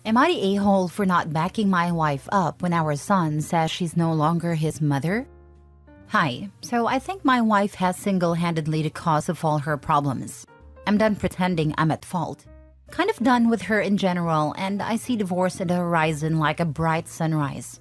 Am I the a-hole for not backing my wife up when our son says she's no longer his mother? Hi, so I think my wife has single-handedly the cause of all her problems. I'm done pretending I'm at fault. Kind of done with her in general, and I see divorce at the horizon like a bright sunrise.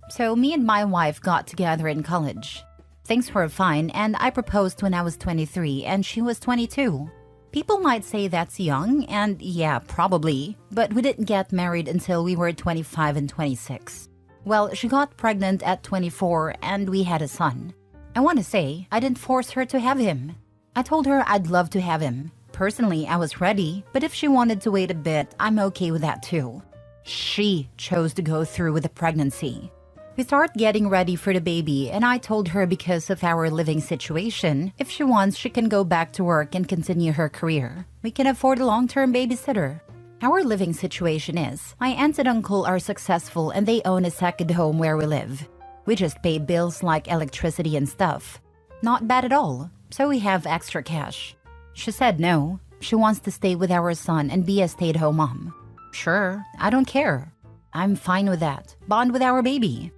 So me and my wife got together in college. Things were fine, and I proposed when I was 23 and she was 22. People might say that's young, and yeah, probably, but we didn't get married until we were 25 and 26. Well, she got pregnant at 24 and we had a son. I want to say, I didn't force her to have him. I told her I'd love to have him. Personally, I was ready, but if she wanted to wait a bit, I'm okay with that too. She chose to go through with the pregnancy. We start getting ready for the baby, and I told her because of our living situation, if she wants, she can go back to work and continue her career. We can afford a long-term babysitter. Our living situation is, my aunt and uncle are successful and they own a second home where we live. We just pay bills like electricity and stuff. Not bad at all, so we have extra cash. She said no. She wants to stay with our son and be a stay-at-home mom. Sure, I don't care. I'm fine with that. Bond with our baby.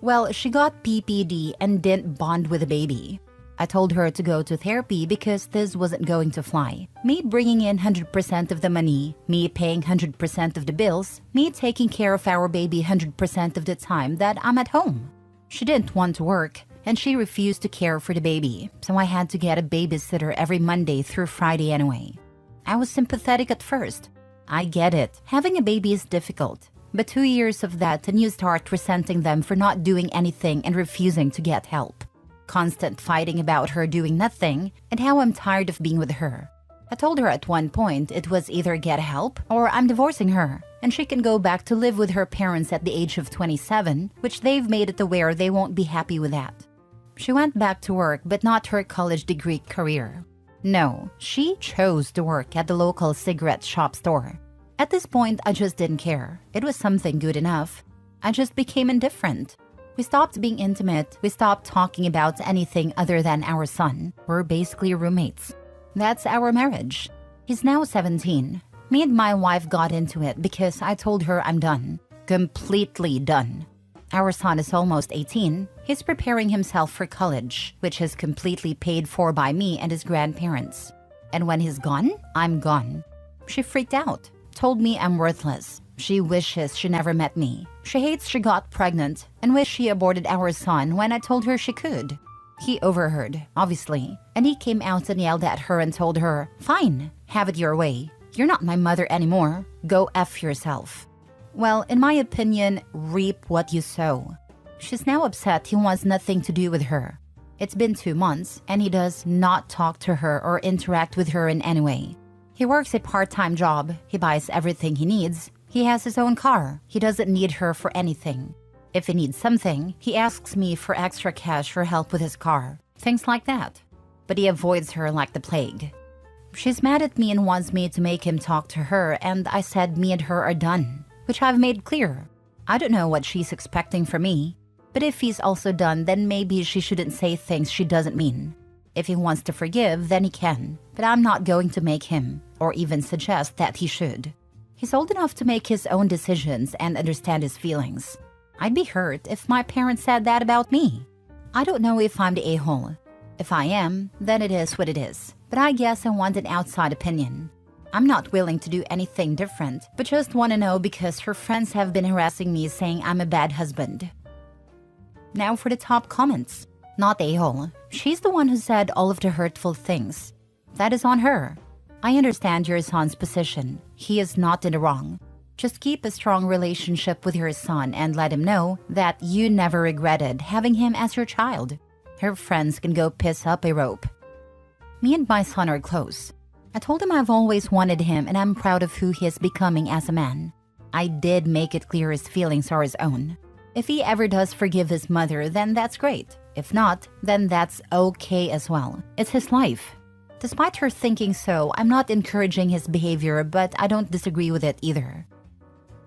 Well, she got PPD and didn't bond with the baby. I told her to go to therapy because this wasn't going to fly. Me bringing in 100% of the money, me paying 100% of the bills, me taking care of our baby 100% of the time that I'm at home. She didn't want to work, and she refused to care for the baby, so I had to get a babysitter every Monday through Friday anyway. I was sympathetic at first. I get it, having a baby is difficult. But 2 years of that and you start resenting them for not doing anything and refusing to get help. Constant fighting about her doing nothing and how I'm tired of being with her. I told her at one point it was either get help or I'm divorcing her and she can go back to live with her parents at the age of 27, which they've made it aware they won't be happy with that. She went back to work but not her college degree career. No, she chose to work at the local cigarette shop store. At this point, I just didn't care. It was something good enough. I just became indifferent. We stopped being intimate. We stopped talking about anything other than our son. We're basically roommates. That's our marriage. He's now 17. Me and my wife got into it because I told her I'm done. Completely done. Our son is almost 18. He's preparing himself for college, which is completely paid for by me and his grandparents. And when he's gone, I'm gone. She freaked out. Told me I'm worthless. She wishes she never met me. She hates she got pregnant and wished she aborted our son when I told her she could. He overheard, obviously, and he came out and yelled at her and told her, "Fine, have it your way. You're not my mother anymore. Go F yourself." Well, in my opinion, reap what you sow. She's now upset he wants nothing to do with her. It's been 2 months and he does not talk to her or interact with her in any way. He works a part-time job, he buys everything he needs, he has his own car, he doesn't need her for anything. If he needs something, he asks me for extra cash for help with his car, things like that. But he avoids her like the plague. She's mad at me and wants me to make him talk to her, and I said me and her are done, which I've made clear. I don't know what she's expecting from me, but if he's also done, then maybe she shouldn't say things she doesn't mean. If he wants to forgive, then he can, but I'm not going to make him, or even suggest that he should. He's old enough to make his own decisions and understand his feelings. I'd be hurt if my parents said that about me. I don't know if I'm the a-hole. If I am, then it is what it is, but I guess I want an outside opinion. I'm not willing to do anything different, but just want to know because her friends have been harassing me saying I'm a bad husband. Now for the top comments. Not a-hole. She's the one who said all of the hurtful things. That is on her. I understand your son's position. He is not in the wrong. Just keep a strong relationship with your son and let him know that you never regretted having him as your child. Her friends can go piss up a rope. Me and my son are close. I told him I've always wanted him and I'm proud of who he is becoming as a man. I did make it clear his feelings are his own. If he ever does forgive his mother, then that's great. If not, then that's okay as well. It's his life. Despite her thinking so, I'm not encouraging his behavior, but I don't disagree with it either.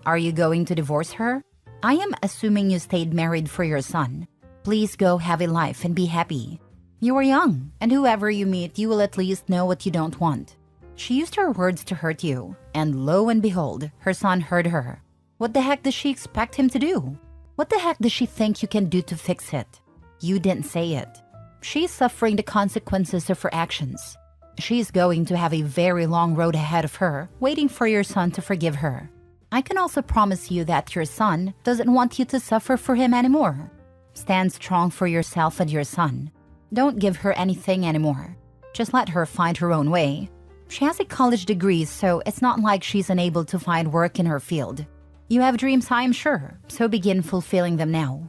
Are you going to divorce her? I am assuming you stayed married for your son. Please go have a life and be happy. You are young, and whoever you meet, you will at least know what you don't want. She used her words to hurt you, and lo and behold, her son heard her. What the heck does she expect him to do? What the heck does she think you can do to fix it? You didn't say it. She's suffering the consequences of her actions. She's going to have a very long road ahead of her, waiting for your son to forgive her. I can also promise you that your son doesn't want you to suffer for him anymore. Stand strong for yourself and your son. Don't give her anything anymore. Just let her find her own way. She has a college degree, so it's not like she's unable to find work in her field. You have dreams, I am sure, so begin fulfilling them now.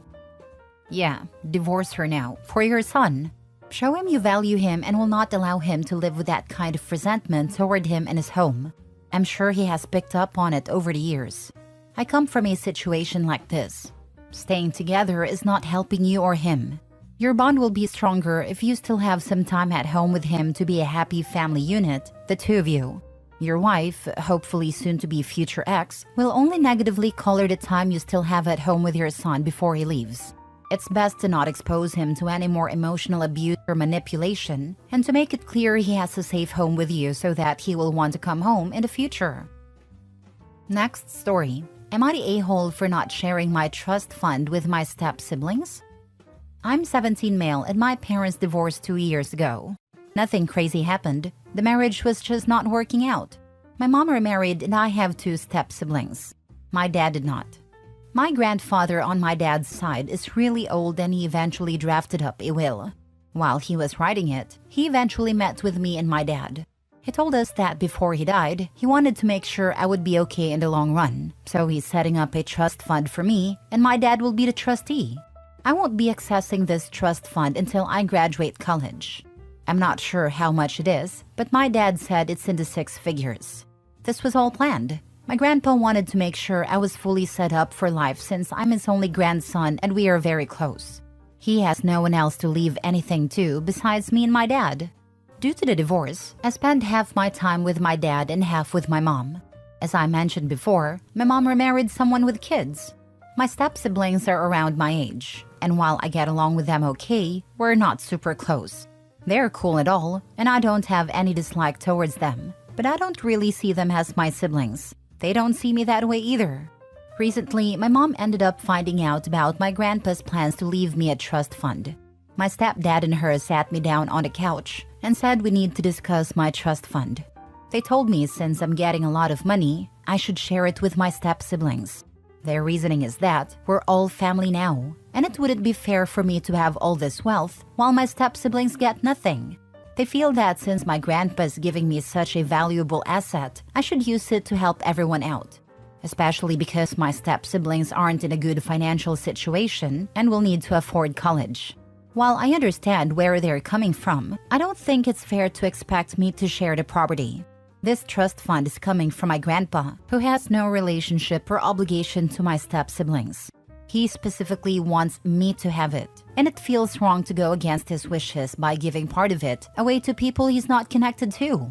Yeah, divorce her now, for your son. Show him you value him and will not allow him to live with that kind of resentment toward him and his home. I'm sure he has picked up on it over the years. I come from a situation like this. Staying together is not helping you or him. Your bond will be stronger if you still have some time at home with him to be a happy family unit, the two of you. Your wife, hopefully soon to be future ex, will only negatively color the time you still have at home with your son before he leaves. It's best to not expose him to any more emotional abuse or manipulation, and to make it clear he has a safe home with you so that he will want to come home in the future. Next story. Am I the a-hole for not sharing my trust fund with my step-siblings? I'm 17 male and my parents divorced 2 years ago. Nothing crazy happened. The marriage was just not working out. My mom remarried and I have 2 step-siblings. My dad did not. My grandfather on my dad's side is really old and he eventually drafted up a will. While he was writing it, he eventually met with me and my dad. He told us that before he died, he wanted to make sure I would be okay in the long run. So he's setting up a trust fund for me and my dad will be the trustee. I won't be accessing this trust fund until I graduate college. I'm not sure how much it is, but my dad said it's in the 6 figures. This was all planned. My grandpa wanted to make sure I was fully set up for life since I'm his only grandson and we are very close. He has no one else to leave anything to besides me and my dad. Due to the divorce, I spent half my time with my dad and half with my mom. As I mentioned before, my mom remarried someone with kids. My step-siblings are around my age, and while I get along with them okay, we're not super close. They're cool at all, and I don't have any dislike towards them, but I don't really see them as my siblings. They don't see me that way either. Recently, my mom ended up finding out about my grandpa's plans to leave me a trust fund. My stepdad and her sat me down on the couch and said we need to discuss my trust fund. They told me since I'm getting a lot of money, I should share it with my step-siblings. Their reasoning is that we're all family now, and it wouldn't be fair for me to have all this wealth while my step-siblings get nothing. They feel that since my grandpa is giving me such a valuable asset, I should use it to help everyone out. Especially because my step-siblings aren't in a good financial situation and will need to afford college. While I understand where they're coming from, I don't think it's fair to expect me to share the property. This trust fund is coming from my grandpa, who has no relationship or obligation to my step-siblings. He specifically wants me to have it, and it feels wrong to go against his wishes by giving part of it away to people he's not connected to.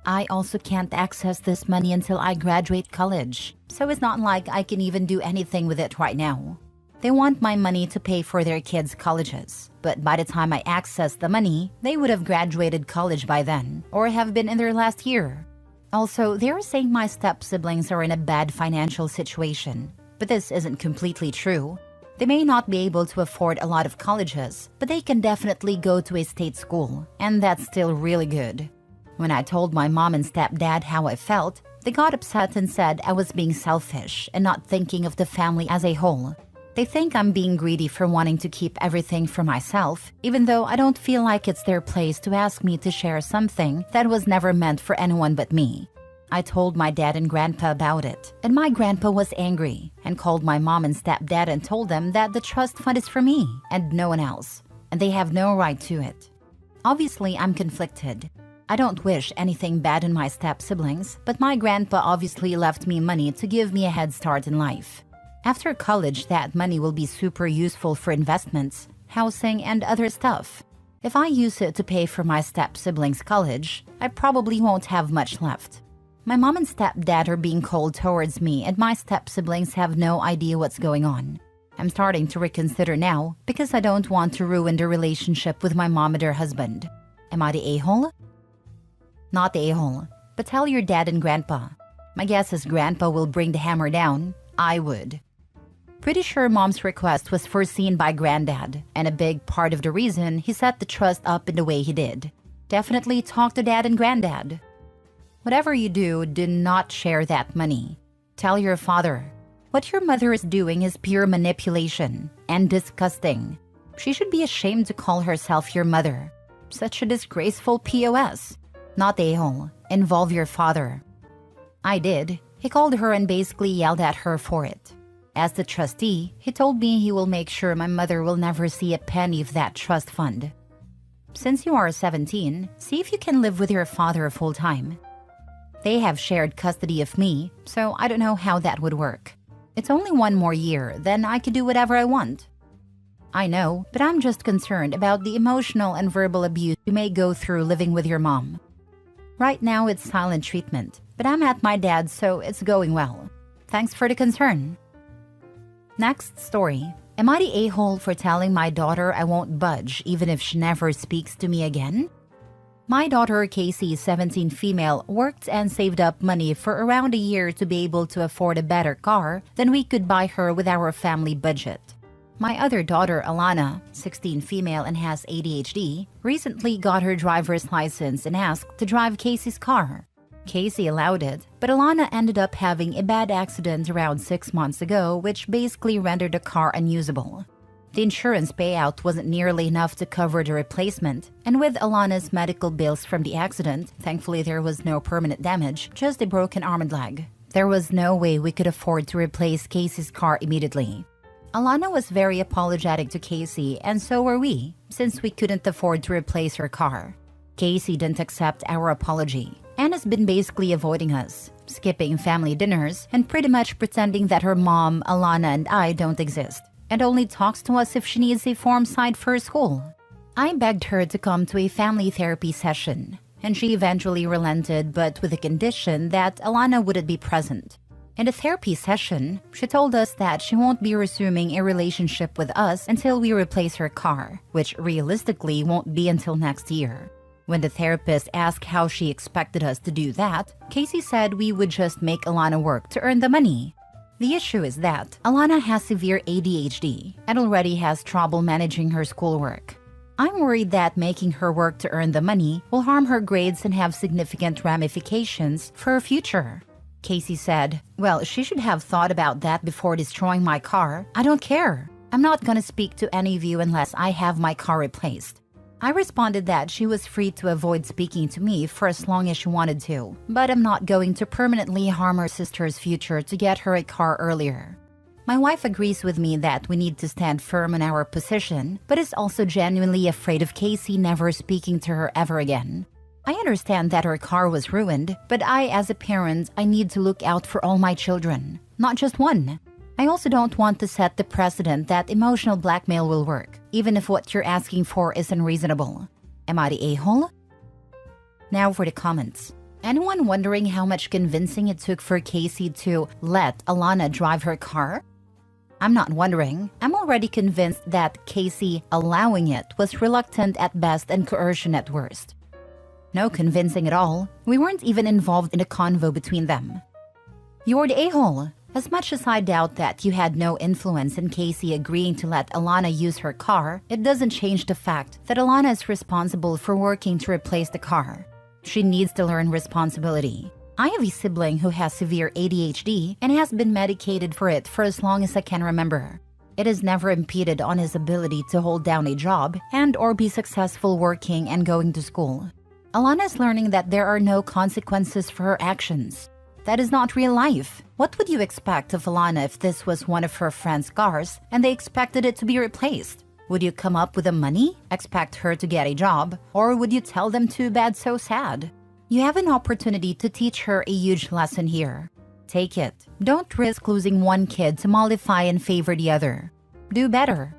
I also can't access this money until I graduate college, so it's not like I can even do anything with it right now. They want my money to pay for their kids' colleges, but by the time I access the money, they would have graduated college by then, or have been in their last year. Also, they're saying my step-siblings are in a bad financial situation, but this isn't completely true. They may not be able to afford a lot of colleges, but they can definitely go to a state school, and that's still really good. When I told my mom and stepdad how I felt, they got upset and said I was being selfish and not thinking of the family as a whole. They think I'm being greedy for wanting to keep everything for myself, even though I don't feel like it's their place to ask me to share something that was never meant for anyone but me. I told my dad and grandpa about it, and my grandpa was angry and called my mom and stepdad and told them that the trust fund is for me and no one else, and they have no right to it. Obviously, I'm conflicted. I don't wish anything bad on my step-siblings, but my grandpa obviously left me money to give me a head start in life. After college, that money will be super useful for investments, housing, and other stuff. If I use it to pay for my step-siblings' college, I probably won't have much left. My mom and stepdad are being cold towards me and my step-siblings have no idea what's going on. I'm starting to reconsider now because I don't want to ruin the relationship with my mom and her husband. Am I the a-hole? Not the a-hole, but tell your dad and grandpa. My guess is grandpa will bring the hammer down. I would. Pretty sure mom's request was foreseen by granddad, and a big part of the reason he set the trust up in the way he did. Definitely talk to dad and granddad. Whatever you do not share that money. Tell your father. What your mother is doing is pure manipulation and disgusting. She should be ashamed to call herself your mother. Such a disgraceful POS. Not a-hole. Involve your father. I did. He called her and basically yelled at her for it. As the trustee, he told me he will make sure my mother will never see a penny of that trust fund. Since you are 17, see if you can live with your father full-time. They have shared custody of me, so I don't know how that would work. It's only 1 more year, then I could do whatever I want. I know, but I'm just concerned about the emotional and verbal abuse you may go through living with your mom. Right now it's silent treatment, but I'm at my dad's, so it's going well. Thanks for the concern. Next story. Am I the a-hole for telling my daughter I won't budge even if she never speaks to me again? My daughter Casey, 17 female, worked and saved up money for around a year to be able to afford a better car than we could buy her with our family budget. My other daughter Alana, 16 female and has ADHD, recently got her driver's license and asked to drive Casey's car. Casey allowed it, but Alana ended up having a bad accident around 6 months ago, which basically rendered the car unusable. The insurance payout wasn't nearly enough to cover the replacement, and with Alana's medical bills from the accident, thankfully there was no permanent damage, just a broken arm and leg. There was no way we could afford to replace Casey's car immediately. Alana was very apologetic to Casey, and so were we, since we couldn't afford to replace her car. Casey didn't accept our apology, and has been basically avoiding us, skipping family dinners, and pretty much pretending that her mom, Alana, and I don't exist, and only talks to us if she needs a form signed for school. I begged her to come to a family therapy session, and she eventually relented, but with the condition that Alana wouldn't be present. In the therapy session, she told us that she won't be resuming a relationship with us until we replace her car, which realistically won't be until next year. When the therapist asked how she expected us to do that, Casey said we would just make Alana work to earn the money. The issue is that Alana has severe ADHD and already has trouble managing her schoolwork. I'm worried that making her work to earn the money will harm her grades and have significant ramifications for her future. Casey said, "Well, she should have thought about that before destroying my car. I don't care. I'm not gonna speak to any of you unless I have my car replaced." I responded that she was free to avoid speaking to me for as long as she wanted to, but I'm not going to permanently harm her sister's future to get her a car earlier. My wife agrees with me that we need to stand firm in our position, but is also genuinely afraid of Casey never speaking to her ever again. I understand that her car was ruined, but as a parent, I need to look out for all my children, not just one. I also don't want to set the precedent that emotional blackmail will work, even if what you're asking for is unreasonable. Am I the a-hole? Now for the comments. Anyone wondering how much convincing it took for Casey to let Alana drive her car? I'm not wondering. I'm already convinced that Casey allowing it was reluctant at best and coercion at worst. No convincing at all. We weren't even involved in a convo between them. You're the a-hole. As much as I doubt that you had no influence in Casey agreeing to let Alana use her car, it doesn't change the fact that Alana is responsible for working to replace the car. She needs to learn responsibility. I have a sibling who has severe ADHD and has been medicated for it for as long as I can remember. It has never impeded on his ability to hold down a job and/or be successful working and going to school. Alana is learning that there are no consequences for her actions. That is not real life. What would you expect of Alana if this was one of her friends' cars and they expected it to be replaced? Would you come up with the money, expect her to get a job, or would you tell them too bad so sad? You have an opportunity to teach her a huge lesson here. Take it. Don't risk losing one kid to mollify and favor the other. Do better.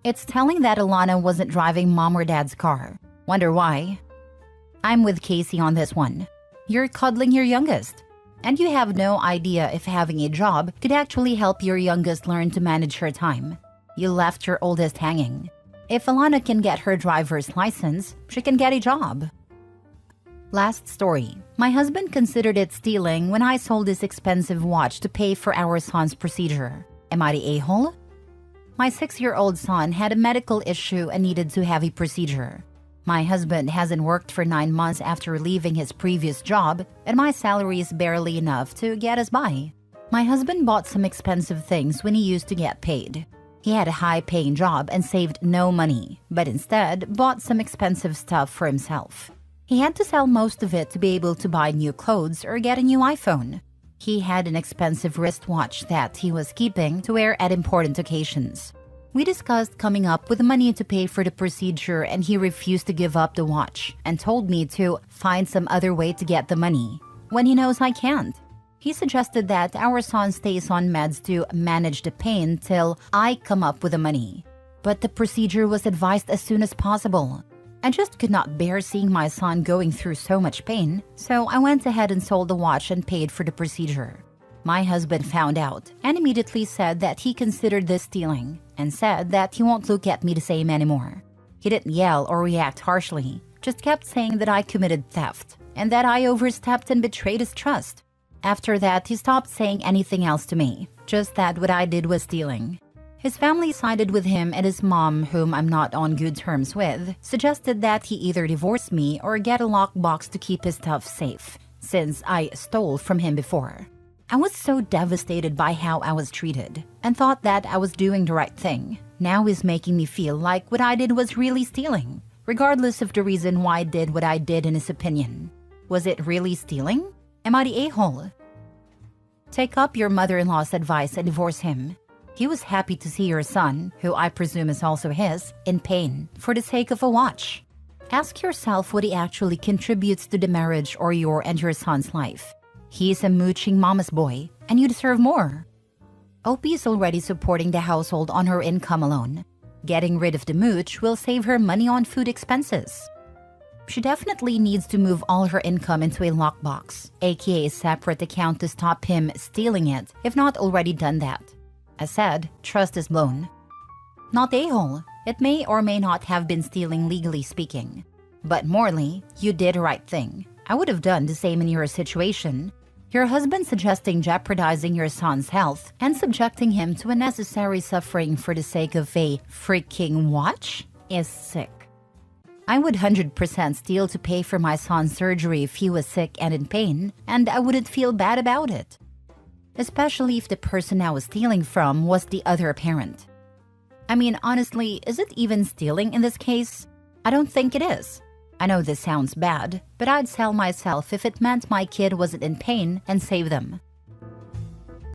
It's telling that Alana wasn't driving mom or dad's car. Wonder why? I'm with Casey on this one. You're cuddling your youngest. And you have no idea if having a job could actually help your youngest learn to manage her time. You left your oldest hanging. If Alana can get her driver's license, she can get a job. Last story. My husband considered it stealing when I sold this expensive watch to pay for our son's procedure. Am I the a-hole? My 6-year-old son had a medical issue and needed to have a procedure. My husband hasn't worked for 9 months after leaving his previous job, and my salary is barely enough to get us by. My husband bought some expensive things when he used to get paid. He had a high-paying job and saved no money, but instead bought some expensive stuff for himself. He had to sell most of it to be able to buy new clothes or get a new iPhone. He had an expensive wristwatch that he was keeping to wear at important occasions. We discussed coming up with money to pay for the procedure, and he refused to give up the watch and told me to find some other way to get the money when he knows I can't. He suggested that our son stays on meds to manage the pain till I come up with the money. But the procedure was advised as soon as possible. I just could not bear seeing my son going through so much pain, so I went ahead and sold the watch and paid for the procedure. My husband found out and immediately said that he considered this stealing and said that he won't look at me the same anymore. He didn't yell or react harshly, just kept saying that I committed theft and that I overstepped and betrayed his trust. After that, he stopped saying anything else to me, just that what I did was stealing. His family sided with him, and his mom, whom I'm not on good terms with, suggested that he either divorce me or get a lockbox to keep his stuff safe, since I stole from him before. I was so devastated by how I was treated and thought that I was doing the right thing. Now he's making me feel like what I did was really stealing, regardless of the reason why I did what I did in his opinion. Was it really stealing? Am I the a-hole? Take up your mother-in-law's advice and divorce him. He was happy to see your son, who I presume is also his, in pain for the sake of a watch. Ask yourself what he actually contributes to the marriage or your and your son's life. He's a mooching mama's boy, and you deserve more. Opie is already supporting the household on her income alone. Getting rid of the mooch will save her money on food expenses. She definitely needs to move all her income into a lockbox, aka a separate account to stop him stealing it, if not already done that. As said, trust is blown. Not a-hole. It may or may not have been stealing legally speaking. But morally, you did the right thing. I would have done the same in your situation. Your husband suggesting jeopardizing your son's health and subjecting him to unnecessary suffering for the sake of a freaking watch is sick. I would 100% steal to pay for my son's surgery if he was sick and in pain, and I wouldn't feel bad about it. Especially if the person I was stealing from was the other parent. I mean, honestly, is it even stealing in this case? I don't think it is. I know this sounds bad, but I'd sell myself if it meant my kid wasn't in pain and save them.